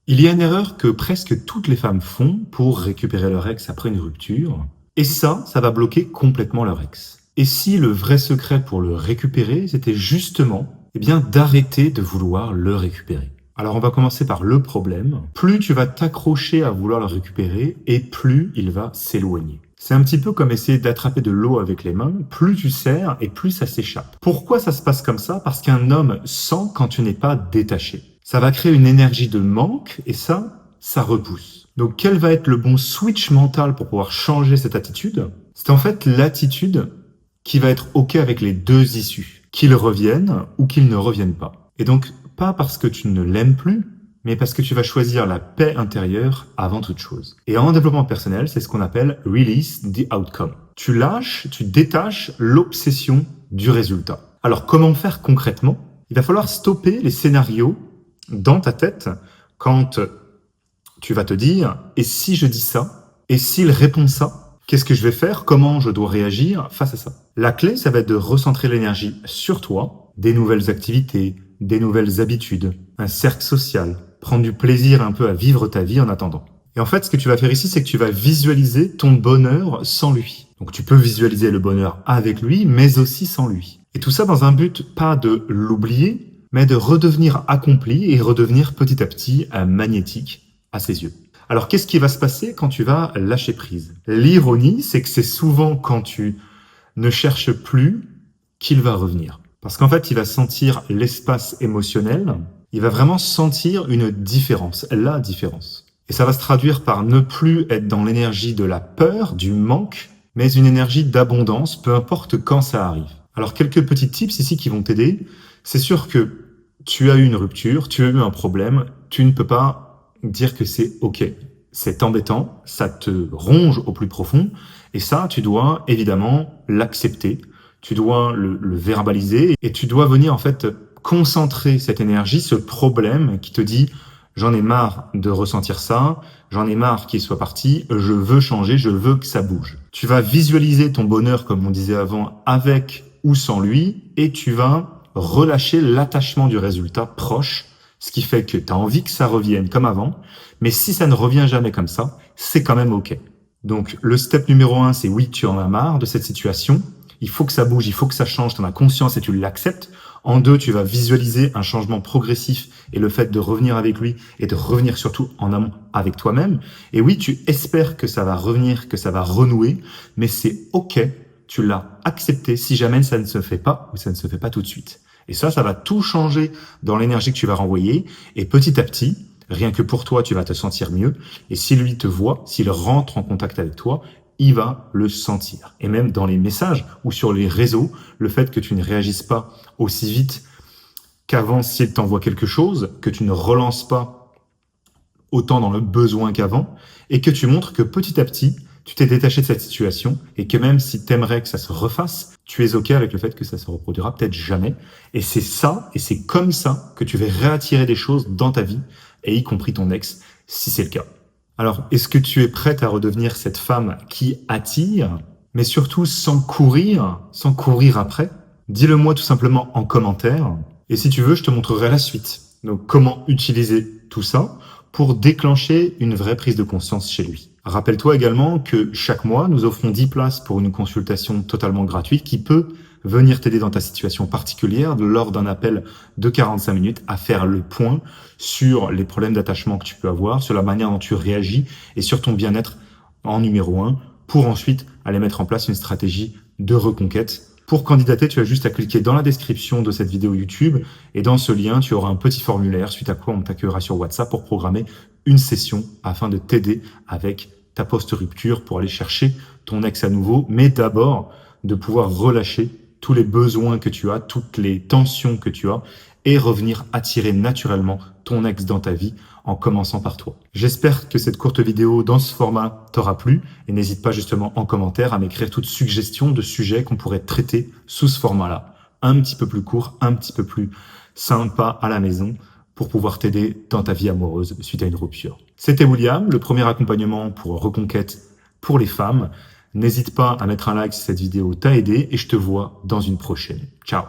Il y a une erreur que presque toutes les femmes font pour récupérer leur ex après une rupture, et ça va bloquer complètement leur ex. Et si le vrai secret pour le récupérer, c'était justement, d'arrêter de vouloir le récupérer. Alors on va commencer par le problème. Plus tu vas t'accrocher à vouloir le récupérer, et plus il va s'éloigner. C'est un petit peu comme essayer d'attraper de l'eau avec les mains. Plus tu serres et plus ça s'échappe. Pourquoi ça se passe comme ça? Parce qu'un homme sent quand tu n'es pas détaché. Ça va créer une énergie de manque et ça repousse. Donc quel va être le bon switch mental pour pouvoir changer cette attitude? C'est en fait l'attitude qui va être OK avec les deux issues. Qu'ils reviennent ou qu'ils ne reviennent pas. Et donc, pas parce que tu ne l'aimes plus, mais parce que tu vas choisir la paix intérieure avant toute chose. Et en développement personnel, c'est ce qu'on appelle release the outcome. Tu lâches, tu détaches l'obsession du résultat. Alors comment faire concrètement? Il va falloir stopper les scénarios dans ta tête quand tu vas te dire « et si je dis ça? Et s'il répond ça? Qu'est-ce que je vais faire? Comment je dois réagir face à ça ?» La clé, ça va être de recentrer l'énergie sur toi, des nouvelles activités, des nouvelles habitudes, un cercle social, prendre du plaisir un peu à vivre ta vie en attendant. Et en fait, ce que tu vas faire ici, c'est que tu vas visualiser ton bonheur sans lui. Donc tu peux visualiser le bonheur avec lui, mais aussi sans lui. Et tout ça dans un but pas de l'oublier, mais de redevenir accompli et redevenir petit à petit magnétique à ses yeux. Alors qu'est-ce qui va se passer quand tu vas lâcher prise? L'ironie, c'est que c'est souvent quand tu ne cherches plus qu'il va revenir. Parce qu'en fait, il va sentir l'espace émotionnel, il va vraiment sentir une différence, la différence. Et ça va se traduire par ne plus être dans l'énergie de la peur, du manque, mais une énergie d'abondance, peu importe quand ça arrive. Alors quelques petits tips ici qui vont t'aider. C'est sûr que tu as eu une rupture, tu as eu un problème, tu ne peux pas dire que c'est OK. C'est embêtant, ça te ronge au plus profond, et ça, tu dois évidemment l'accepter, tu dois le verbaliser, et tu dois venir en fait concentrer cette énergie, ce problème qui te dit « j'en ai marre de ressentir ça, j'en ai marre qu'il soit parti, je veux changer, je veux que ça bouge ». Tu vas visualiser ton bonheur, comme on disait avant, avec ou sans lui, et tu vas relâcher l'attachement du résultat proche, ce qui fait que tu as envie que ça revienne comme avant, mais si ça ne revient jamais comme ça, c'est quand même OK. Donc le step numéro 1, c'est oui, tu en as marre de cette situation, il faut que ça bouge, il faut que ça change, tu en as conscience et tu l'acceptes. En 2, tu vas visualiser un changement progressif et le fait de revenir avec lui et de revenir surtout en amont avec toi-même. Et oui, tu espères que ça va revenir, que ça va renouer, mais c'est OK, tu l'as accepté si jamais ça ne se fait pas ou ça ne se fait pas tout de suite. Et ça va tout changer dans l'énergie que tu vas renvoyer. Et petit à petit, rien que pour toi, tu vas te sentir mieux. Et si lui te voit, s'il rentre en contact avec toi, il va le sentir. Et même dans les messages ou sur les réseaux, le fait que tu ne réagisses pas aussi vite qu'avant s'il t'envoie quelque chose, que tu ne relances pas autant dans le besoin qu'avant, et que tu montres que petit à petit, tu t'es détaché de cette situation et que même si tu aimerais que ça se refasse, tu es OK avec le fait que ça se reproduira peut-être jamais. Et c'est ça, et c'est comme ça que tu vas réattirer des choses dans ta vie, et y compris ton ex, si c'est le cas. Alors, est-ce que tu es prête à redevenir cette femme qui attire, mais surtout sans courir après? Dis-le moi tout simplement en commentaire. Et si tu veux, je te montrerai la suite. Donc, comment utiliser tout ça pour déclencher une vraie prise de conscience chez lui. Rappelle-toi également que chaque mois, nous offrons 10 places pour une consultation totalement gratuite qui peut venir t'aider dans ta situation particulière lors d'un appel de 45 minutes à faire le point sur les problèmes d'attachement que tu peux avoir, sur la manière dont tu réagis et sur ton bien-être en numéro 1 pour ensuite aller mettre en place une stratégie de reconquête. Pour candidater, tu as juste à cliquer dans la description de cette vidéo YouTube et dans ce lien, tu auras un petit formulaire suite à quoi on t'accueillera sur WhatsApp pour programmer une session afin de t'aider avec ta post-rupture pour aller chercher ton ex à nouveau, mais d'abord de pouvoir relâcher tous les besoins que tu as, toutes les tensions que tu as et revenir attirer naturellement ton ex dans ta vie en commençant par toi. J'espère que cette courte vidéo dans ce format t'aura plu et n'hésite pas justement en commentaire à m'écrire toute suggestion de sujets qu'on pourrait traiter sous ce format-là. Un petit peu plus court, un petit peu plus sympa à la maison pour pouvoir t'aider dans ta vie amoureuse suite à une rupture. C'était William, le premier accompagnement pour reconquête pour les femmes. N'hésite pas à mettre un like si cette vidéo t'a aidé et je te vois dans une prochaine. Ciao!